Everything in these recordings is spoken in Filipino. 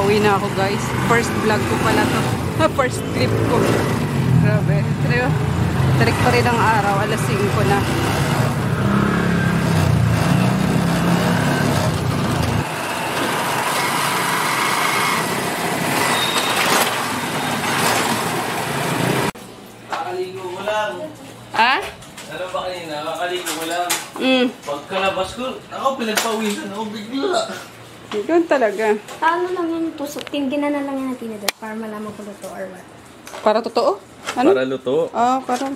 Pauwi na ako guys. First vlog ko pala to. First clip ko. Grabe. Tarik pa rin ang araw. Alas 5 na. Kakaligo ko lang. Ha? Ano ba kanina? Kakaligo ko lang. Pagkalabas ko, ako pinagpawisan ako bigla. Doon talaga. Paano lang yun tusok? Tingnan na lang yan natin na para malaman kung luto or what. Para totoo? Ano? Para luto. Para.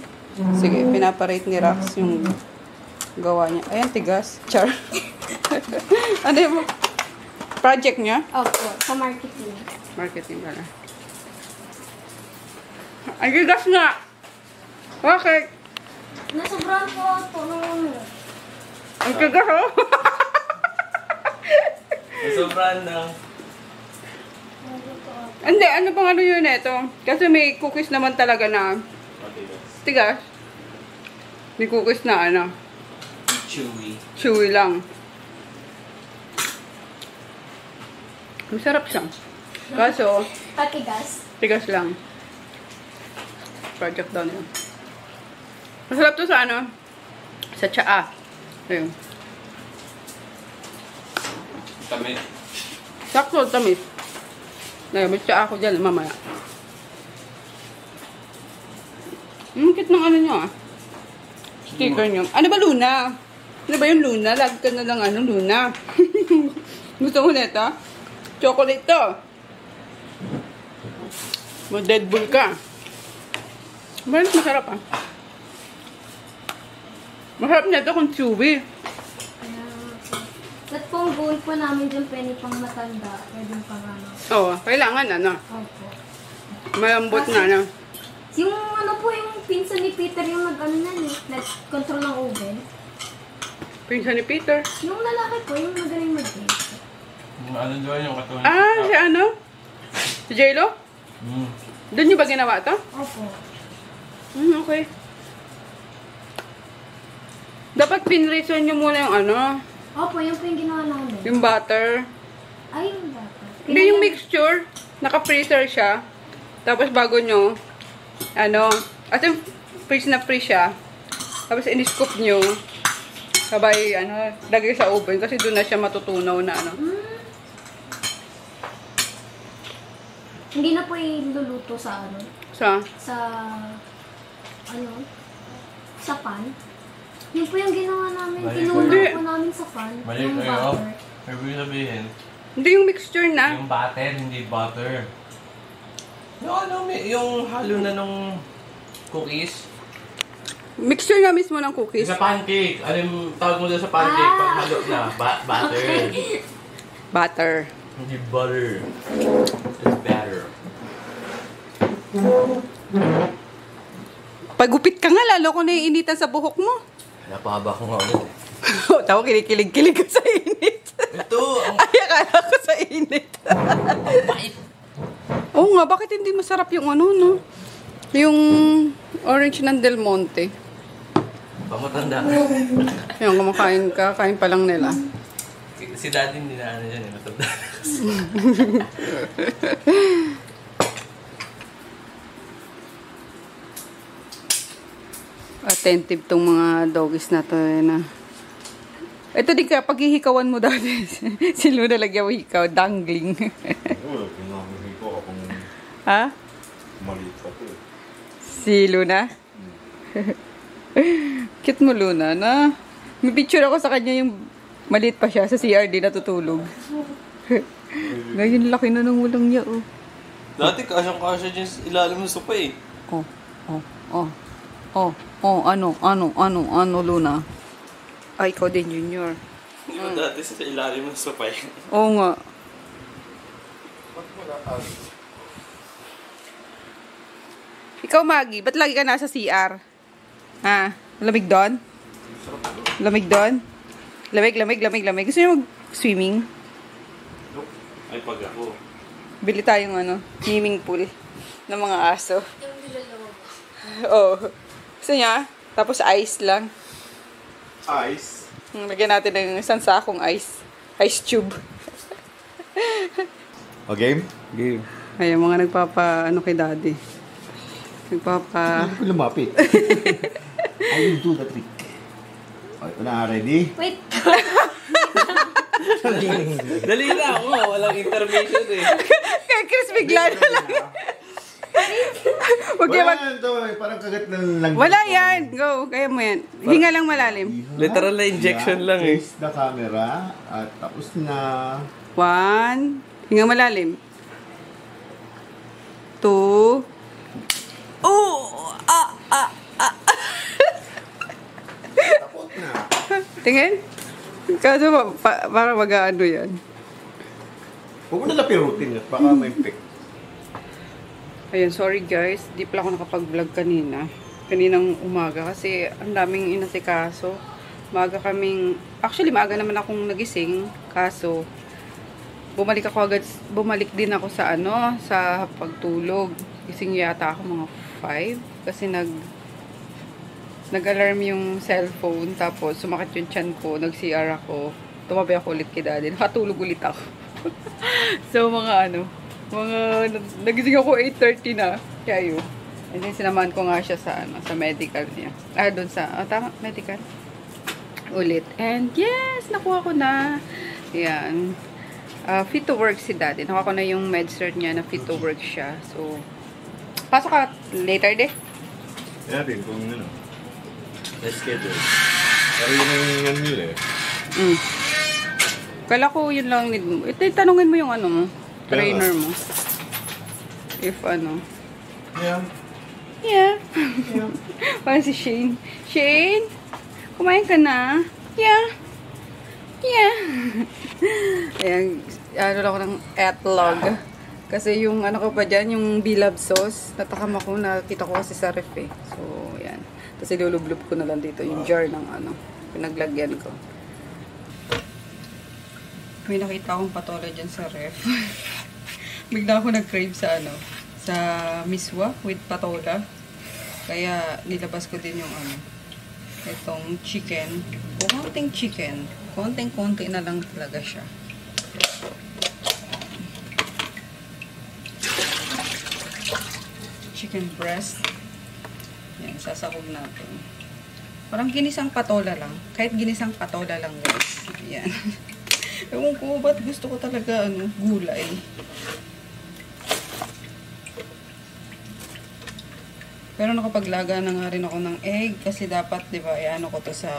Sige, pinaparate ni Rax yung gawa niya. Ayan, tigas. Char. Ano yung project niya? Opo, sa marketing. Marketing pala. Ang tigas nga! Bakit? Nasobrahan po ito nung Ang tigas, oh! Sobrang na. Hindi, ano bang ano yun ito? Kasi may cookies naman talaga na tigas. May cookies na ano. Chewy. Chewy lang. Masarap siya. Kaso, patigas. tigas lang. Project daw yun. Masarap to sa ano? Sa tsaa. Ayun. Tamis. Sakto, tamis. Ngayon, may tsaa ako dyan mamaya. Cute ng ano nyo ah. Sticker nyo. Ano ba Luna? Ano ba yung Luna? Lagi ka na lang ano, Luna. Gusto mo nito? Chocolate to. Dead Bull ka. Masarap ah. Masarap nito kung chewy. At pong goal po namin dyan, penny pang matanda. Pwede pang ano. Oo, kailangan ano. Opo. Malambot na ano. Yung ano po, yung pinsan ni Peter yung nag-ano na nag-control ng oven. Pinsan ni Peter. Yung lalaki po, yung magaling mag-bake. Ano doon yung katulad? Si ano? Si J-Lo? Doon nyo ba ginawa to? Opo. Okay. Dapat pinreason nyo muna yung ano. Opo, yung po yung ginawa namin. Yung butter. Ay, yung dapat. Hindi yung mixture. Naka-freezer siya. Tapos bago nyo, ano, at yung freeze na freeze siya. Tapos in-scoop nyo. Sabay, ano, lagay sa oven. Kasi doon na siya matutunaw na, ano. Hindi na po iluluto sa ano? Sa pan. Yun po yung ginawa namin. Tinunaw po namin sa pan. Mali Yung kayo. butter. Ibig sabihin, Hindi yung mixture na. yung butter, hindi butter. Yung ano, yung halo na nung cookies. Mixture na mismo ng cookies. Sa pancake. Ano yung tawag mo doon sa pancake? Pag halo na, butter. Butter. Hindi butter. It's batter. Pagupit ka nga, lalo ko naiinitan sa buhok mo. Napahaba ko nga ulit. Tawa, kinikilig-kilig ka sa init. Ito! Ay, akala ko sa init. Oo nga, bakit hindi masarap yung ano, no? Yung orange ng Del Monte. Pamatanda. Yung kumakain ka, kain pa lang nila. Si daddy hindi na ano dyan, matanda. Attentive tong mga doggies na to. Na. Ito din ka, paghihikawan mo dati. Si Luna lagyan mo hikaw, dangling. Ha? Maliit pa to. Si Luna? Cute mo, Luna, na? May picture ako sa kanya yung maliit pa siya sa CRD natutulog. Ngayon, laki na ng ulang niya, oh. Dati kasyang-kasya dyan sa ilalim ng sopa eh. Ano, Luna? Ay, ikaw din, Junior. Di ba dati sa ilalim ng sopa eh? Oo nga. Ikaw, Maggie, ba't lagi ka nasa CR? Ha? Lamig doon? Lamig doon? Lamig. Gusto niyo mag-swimming? Ay, pag ako. Bili tayong ano, swimming pool ng mga aso. Oo. Gusto niya? Tapos ice lang. Ice? Lagyan natin ng isang sakong ice. Ice tube. O, game? Game. Ayan, mga ano kay daddy. Hindi ko lumapit. I will do the trick. Okay, una, ready? Wait. Dali na ako. Walang intermission eh. Kay Chris bigla na lang. Huwag yan Wala yan to, parang kagat ng lang. Wala yan. Go. Kaya mo yan. Hinga lang malalim. Literal na injection lang eh. Face the camera. At tapos na. 1. Hinga malalim. 2. Oh! Tapos na. Tingin? Kaso para mag-ano yan. Huwag mo na lapirutin yan. Baka may pick. Ayun, sorry guys. Di pala ako nakapag-vlog kanina. Kaninang umaga kasi ang daming inasikaso. Actually, maaga naman akong nagising. Kaso, bumalik din ako sa sa pagtulog. Gising yata ako mga 5 kasi nag-alarm yung cellphone, tapos sumakit yung tiyan ko, nag-CR ako, tumabi ako ulit kay daddy, nakatulog ulit ako. So nagising ako 8:30 na, kaya yun. And then sinamahan ko nga siya sa medical niya. Doon sa, medical. Ulit. And yes, nakuha ko na. Yan. Fit to work si daddy. Nakuha ko na yung med cert niya na fit to work siya. So, pasok ka later de. Natin kung schedule. Pero yun ang nila eh. Kala ko yun lang need mo. Tanungin mo yung mo, trainer mo. If Yeah. Yeah. Parang si Shane. Shane, kumain ka na? Yeah. Yeah. Ayan, lang ako ng etlog. Kasi yung ko pa dyan, yung bilab sauce, natakam ako, nakita ko kasi sa ref eh. So, ayan. Tapos ilulublob ko na lang dito yung jar ng pinaglagyan ko. May nakita akong patola dyan sa ref. Bigla ako nag-crave sa sa miswa with patola. Kaya nilabas ko din yung itong chicken. Konting chicken. Konting-konti na lang talaga siya. Chicken breast. Yan, sasakog natin. Parang ginisang patola lang. Kahit ginisang patola lang, guys. Yan. Ewan ko, ba't gusto ko talaga, gulay. Pero nakapaglaga na nga rin ako ng egg. Kasi dapat, di ba, ko to sa,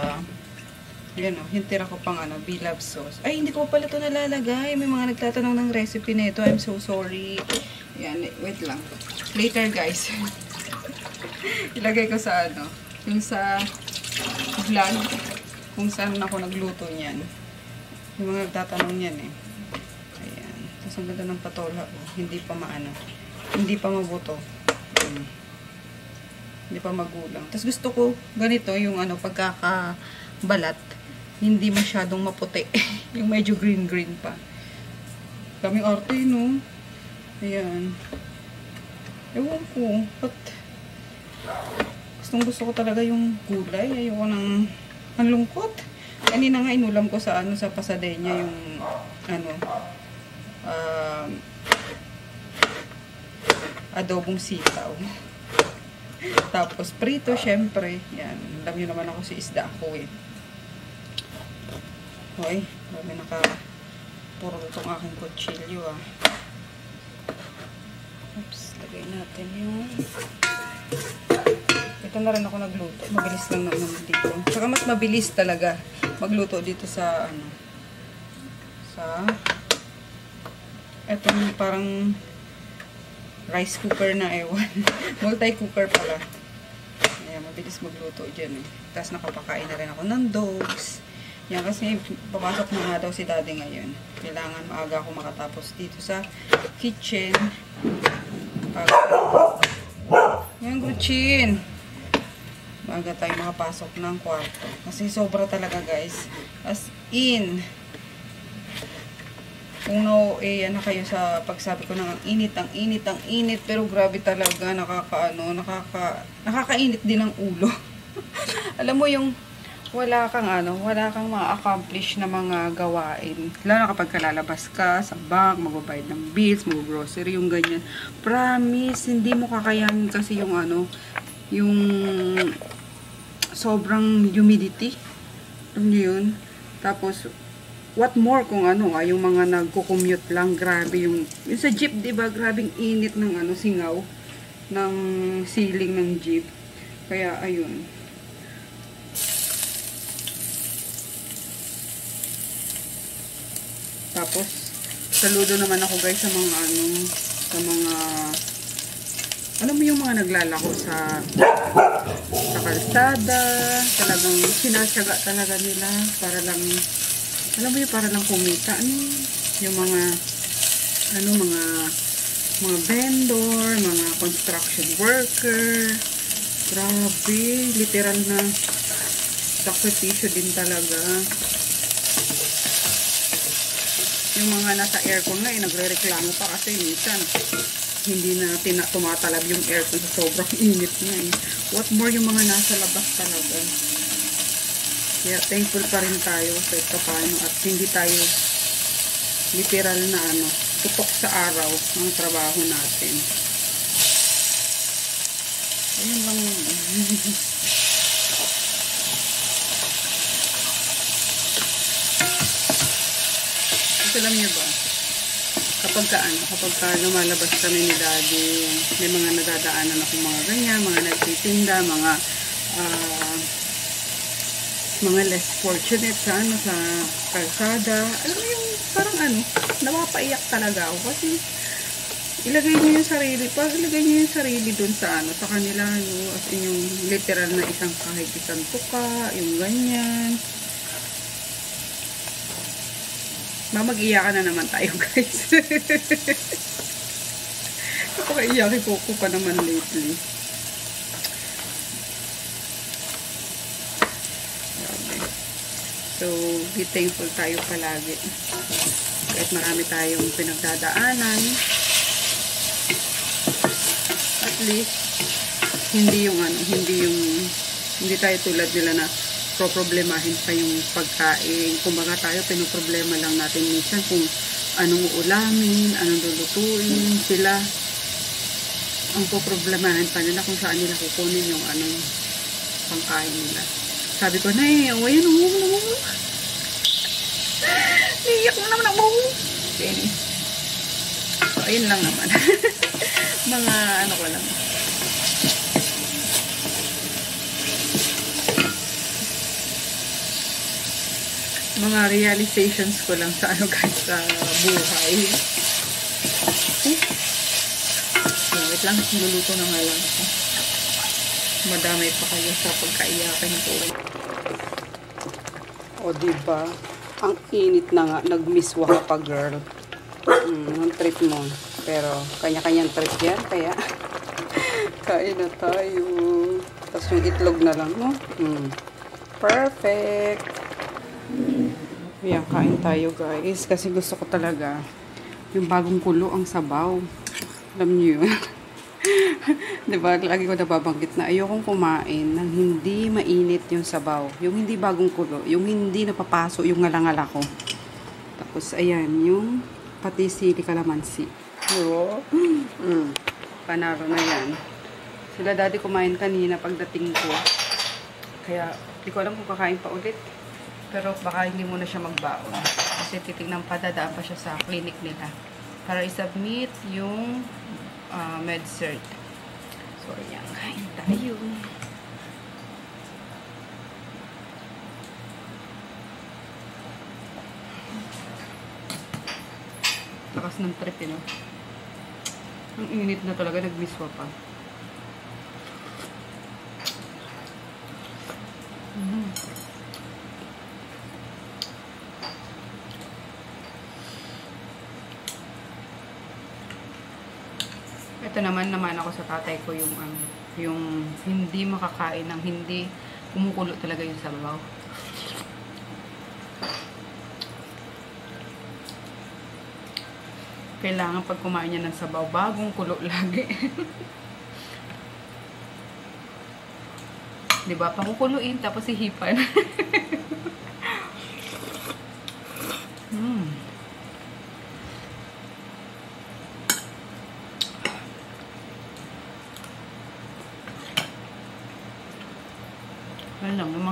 yan hintira ko pang bilab sauce. Ay, hindi ko pala ito nalalagay. May mga nagtatanong ng recipe na ito. I'm so sorry. Yan, wait lang. Later, guys. Ilagay ko sa yung sa vlog, kung saan ako nagluto niyan. Yung mga nagtatanong niyan eh. Ayan. Tapos ang ganda ng patola. Hindi pa hindi pa mabuto. Hindi pa magulang. Tapos gusto ko ganito, yung pagkakabalat, hindi masyadong maputi. Yung medyo green-green pa. Kaming arte, no? Ayan. Ewan ko. Gusto ko talaga yung gulay. Ayoko ng lungkot. Kanina nga inulam ko sa sa Pasadena yung adobong sitaw. Tapos prito, syempre. Yan. Alam nyo naman ako si isda ako eh. Hoy, marami puro itong aking kutsilyo Oops, lagay natin yung ito na rin ako nagluto. Mabilis lang naman dito. Tsaka mas mabilis talaga magluto dito sa etong parang rice cooker na ewan. Multi-cooker pala. Ayan, mabilis magluto dyan eh. Tapos nakapakain na rin ako ng dogs. Yan kasi papasok na nga daw si daddy ngayon. Kailangan maaga ako makatapos dito sa kitchen. Yan, Guchin. Maaga tayo makapasok ng kwarto. Kasi sobra talaga, guys. As in, kung kayo sa pagsabi ko ng ang init. Pero grabe talaga, nakakainit din ang ulo. Alam mo yung wala kang ma-accomplish na mga gawain. Lalo na kapag kalalabas ka sa bank, magbabayad ng bills, mag-grocery, yung ganyan. Promise, hindi mo kakayanin kasi yung yung sobrang humidity. Alam niyo yun? Tapos, what more kung yung mga nagko-commute lang, grabe yung sa jeep, diba? Grabing init ng singaw ng ceiling ng jeep. Kaya, ayun. Tapos, saludo naman ako guys sa mga alam mo yung mga naglalako sa kalsada, talagang sinasyaga talaga nila para lang, alam mo yung para lang kumita, yung mga mga vendor, mga construction worker, grabe, literal na sakripisyo din talaga. Yung mga nasa aircon nga, nagre-reklamo pa kasi minsan hindi na tumatalab yung aircon sa sobrang init niya eh. What more yung mga nasa labas talaga. Kaya thankful pa rin tayo sa ito paano at hindi tayo literal na tutok sa araw ng trabaho natin. Ayun lang. Alam niyo ba, kapag lumalabas kami ni Daddy, may mga nadadaanan ako mga ganyan, mga nagtitinda, mga less fortunate sa kalsada. Alam mo yung parang napapaiyak talaga ako kasi ilagay niyo yung sarili doon sa kanila, as in yung literal na kahit isang tuka, yung ganyan. Mamag-iyakan na naman tayo guys. Napaka-iyakin ko pa naman lately. Grabe. So, be thankful tayo palagi. Kahit marami tayong pinagdadaanan. At least, hindi tayo tulad nila na problemahin pa yung pagkain. Kumbaga tayo, pinoproblema lang natin minsan kung anong uulamin, anong lulutuin. Sila, ang poproblemahin pa nila kung saan nila kukunin yung pangkain nila. Sabi ko, nay, ayan, niyak mo naman ako. So, ayun lang naman. Mga ko lang. Mga realizations ko lang sa guys, sa buhay. Wait lang, luluto na nga lang ako. Madamay pa kayo sa pagkaiyakan ko. O diba, ang init na nga, nag-miswa ka pa girl. Ang trip mo. Pero kanya-kanyang trip yan, kaya kain na tayo. Tapos yung itlog na lang, no? Perfect! Yan, kain tayo guys. Kasi gusto ko talaga yung bagong kulo ang sabaw. Alam niyo yun? Diba? Lagi ko nababanggit na ayokong kumain ng hindi mainit yung sabaw. Yung hindi bagong kulo. Yung hindi napapaso yung ngalangala ko. Tapos ayan, yung pati sili kalamansi. Oh. Panalo na yan. Sila daddy kumain kanina pagdating ko. Kaya, di ko alam kung kakain pa ulit. Pero baka hindi muna siya magbaon. Kasi titignan pa, dadaan pa siya sa clinic nila. Para i-submit yung med-cert. So, ayan. Kain tayo. Lakas ng trip, no? Ang init na talaga. Nagmiswa pa. Ito naman ako sa tatay ko yung hindi makakain ng hindi kumukulo talaga yung sabaw. Kailangan pag kumain niya ng sabaw, bagong kulo lagi. Diba? Pakukuluin, tapos hihipan. Alam lang, yung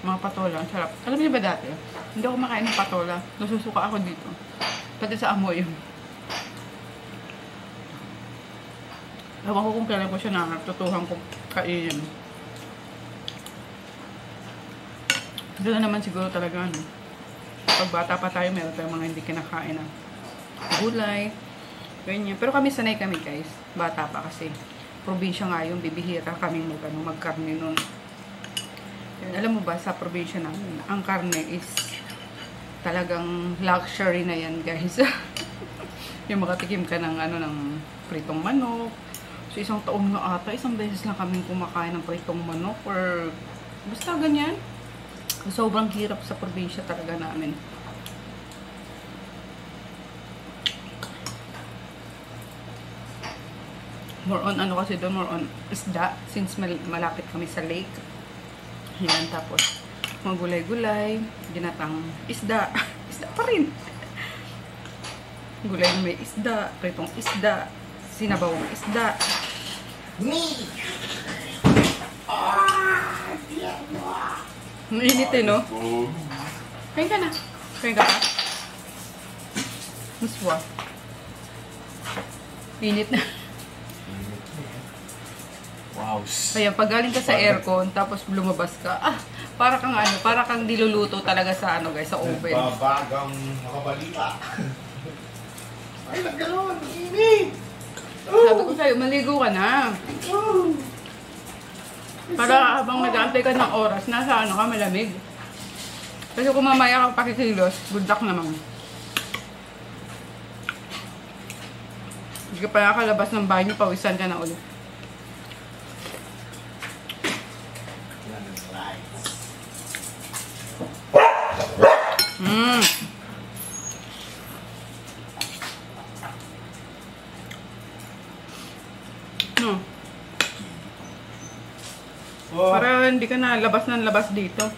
mga patola, ang sarap. Alam niyo ba dati? Hindi ako makain ng patola. Nasusuka ako dito. Pati sa amoy. Ewan ko kung kailan ko siya natutuhan kong kainin. Ito na naman siguro talaga, pag bata pa tayo, meron tayong mga hindi kinakain ng gulay, ganyan. Pero kami sanay kami, guys. Bata pa kasi. Probinsya nga yung bibihira kaming magkarne nun. Alam mo ba, sa probinsya namin, ang karne is talagang luxury na yan, guys. Yung makatikim ka ng ng pritong manok. So, isang taon na ata, isang beses lang kaming kumakain ng pritong manok or basta ganyan. Sobrang hirap sa probinsya talaga namin. More on kasi doon, more on isda, since malapit kami sa lake. Yan, tapos mga gulay-gulay, ginatang isda. Isda pa rin. Gulay na may isda, pritong isda, sinabawang isda. Mainit no? Kain ka na. Kain ka pa? Muswa. Mainit na. Wow. Kaya pag galing ka sa aircon, tapos lumabas ka, para kang diluluto talaga sa guys, sa oven. Babagang makabalita. Ay, nagganon, init! Sabi ko sa'yo, maligo ka na. Para habang nag-aantay ka ng oras, nasa ka, malamig. Kasi kung mamaya ka pakikilos, good luck naman. Hindi ka pa nakalabas ng banyo, pawisan ka na ulit. Para hindi ka na labas ng labas dito.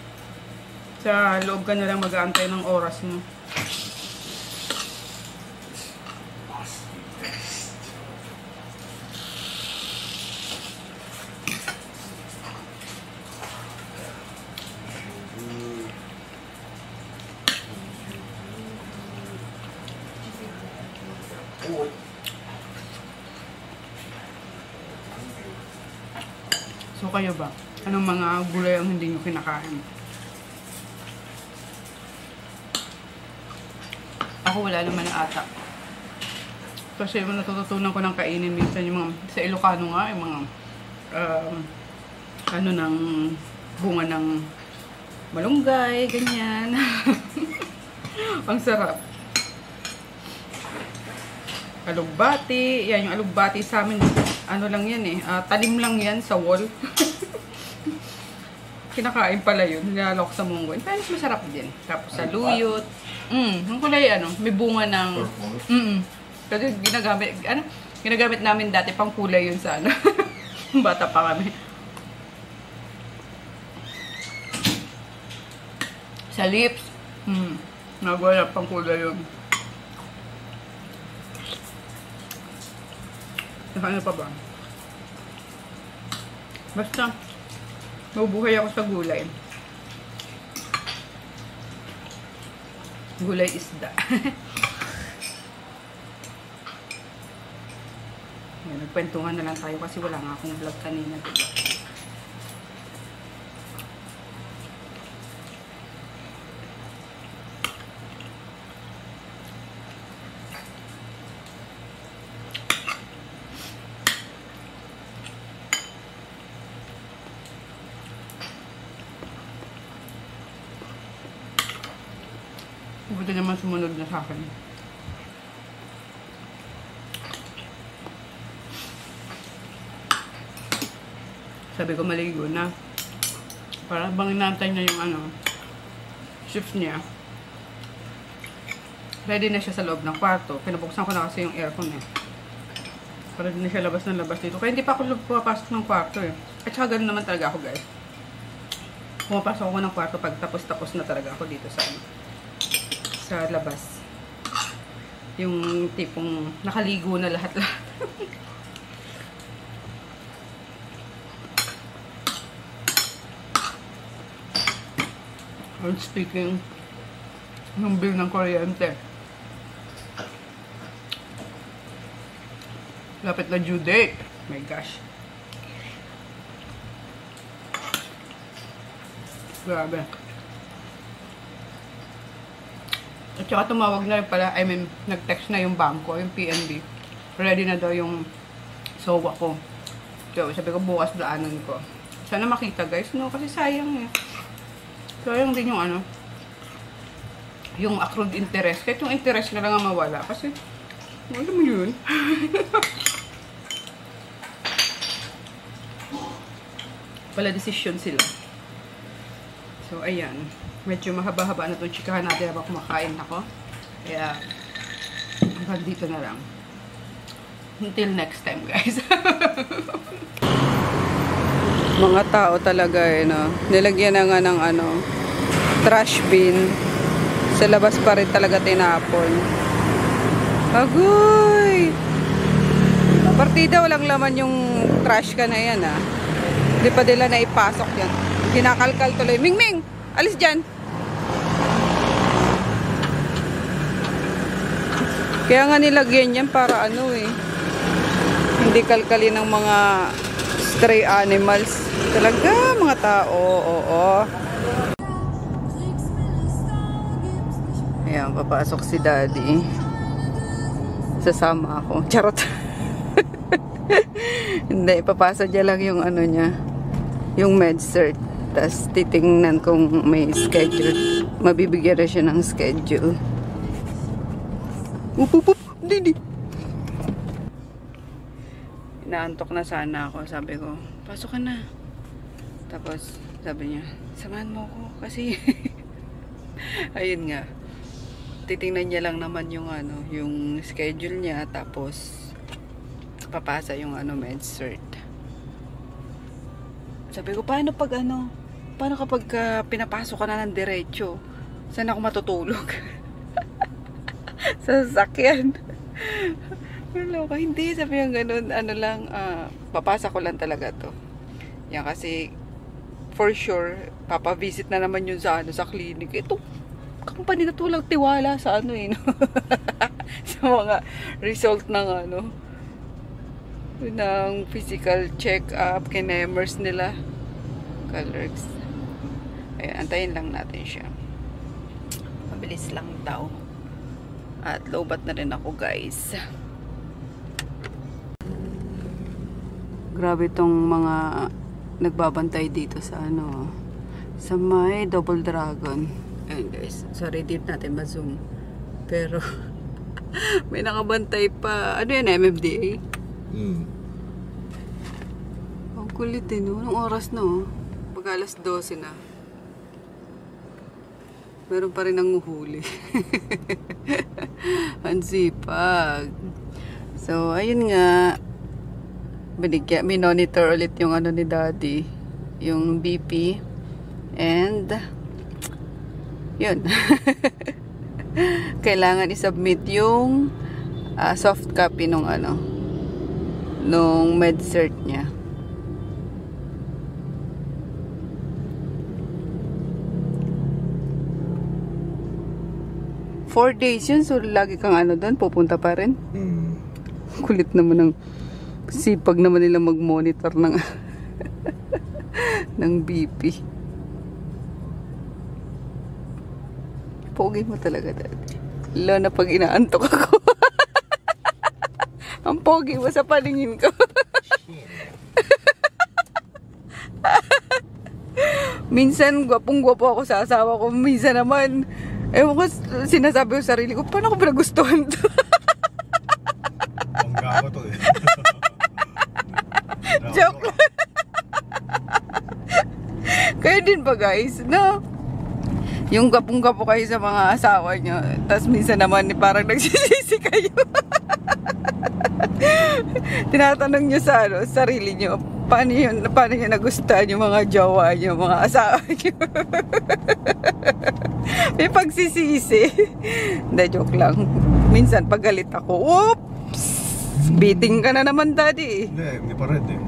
Sa loob ka na lang mag-aantay ng oras mo. So kayo ba? Anong mga gulay ang hindi nyo kinakain? Ako wala naman na ata. Kasi yung natututunan ko ng kainin minsan yung mga, sa Ilocano nga, yung mga ng bunga ng malunggay, ganyan. Ang sarap. Alugbati, yan yung alugbati sa amin, lang yan talim lang yan sa wall. Kinakain pala yun, nilalok sa munggo. In fairness, masarap din. Tapos sa luyot. Ang kulay, may bunga ng... Kasi ginagamit namin dati pang kulay yun sa bata pa kami. Sa lips. Nagawa pang kulay yun. Ano pa ba? Basta, mabubuhay ako sa gulay. Gulay isda. Nagkwentuhan na lang tayo kasi wala nga akong vlog kanina, diba? Buti naman sumunod na sa akin. Sabi ko maligo na. Para bang inaantay niya yung shift niya. Ready na siya sa loob ng kwarto. Pinabuksan ko na kasi yung aircon Para di na siya labas ng labas dito. Kaya hindi pa ako papasok ng kwarto At saka ganun naman talaga ako, guys. pumapasok ako ng kwarto pag tapos na talaga ako dito sa ano, sa labas. Yung tipong nakaligo na lahat-lahat. And speaking ng bill ng kuryente. Lapit na due date. My gosh. Grabe. At saka tumawag na rin pala, I mean, nag-text na yung bangko, yung PNB. Ready na daw yung sowa ko. So, sabi ko bukas daanan ko. Sana makita guys, no? Kasi sayang eh. Sayang din yung ano, yung accrued interest. Kahit yung interest na lang ang mawala. Kasi, wala mo yun. Pala decision sila. So, ayan. Medyo mahaba-haba na itong chikahan natin habang kumakain ako. Kaya, hanggang dito na lang. Until next time, guys. Mga tao talaga eh, no? Nilagyan na nga ng ano, trash bin. Sa labas pa rin talaga tinapon. Agoy! Partida, walang laman yung trash ka na yan, ah. Hindi pa nila naipasok yan. Kinakalkal tuloy. Ming! Alis dyan! Kaya nga nilagyan yan para ano eh. Hindi kalkalin ng mga stray animals. Talaga, mga tao. Oo. Ayan, papasok si Daddy. Sasama ako. Charot. Hindi, papasa niya lang yung ano niya. Yung med-cert. Tapos titingnan kung may schedule. Mabibigyan na siya ng schedule. Up. Didi. Inaantok na sana ako. Sabi ko, pasok ka na. Tapos, sabi niya, samahan mo ako. Kasi, ayun nga. Titingnan niya lang naman yung ano, yung schedule niya. Tapos, papasa yung ano, med-cert. Sabi ko, paano pag ano? Paano kapag pinapasok ka na ng diretso? Saan ako matutulog? Sa sasakyan. Wala ka, hindi. Sabi yung ganun, ano lang, papasa ko lang talaga to. Yan kasi, for sure, papavisit na naman yun sa, ano, sa clinic. Ito, company na to lang tiwala sa ano eh, no? Sa mga result ng ano, ng physical check-up, kinemers nila. Colors. Ayan, antayin lang natin siya. Mabilis lang daw. At lobat na rin ako, guys. Grabe tong mga nagbabantay dito sa ano, sa may Double Dragon. Ayan, guys. Sorry, di natin ma-zoom. Pero, may nakabantay pa. Ano yan, MMDA? Ang kulit eh, no? Anong oras na, oh? Pag alas 12 na. Meron pa rin nanguhuli. Ang sipag. So, ayun nga. Minonitor ulit yung ano ni Daddy. Yung BP. And, yun. Kailangan isubmit yung soft copy nung ano, nung med-cert niya. Four days yun, so lagi kang ano doon, pupunta pa rin. Kulit naman ng sipag naman nila mag-monitor ng ng BP. Pogi mo talaga, Daddy. Lalo na pag inaantok ako. Ang pogi mo sa paningin ko. Minsan, gwapong-gwapo ako sa asawa ko. Minsan naman, ewan ko, sinasabi ko sa sarili ko, paano ko pinagustuhan to? Ang gawa to eh. Joke lang. Kayo din ba, guys? No? Yung gapong-gapo kayo sa mga asawa nyo. Tapos minsan naman parang nagsisisi kayo. Tinatanong nyo sa ano, sarili nyo, Paano nyo nagustuhan yung mga jowa nyo, mga asawa nyo? May pagsisisi. Hindi, joke lang. Minsan, pag galit ako, oops! Beating ka na naman, daddy. Hindi pa rin eh.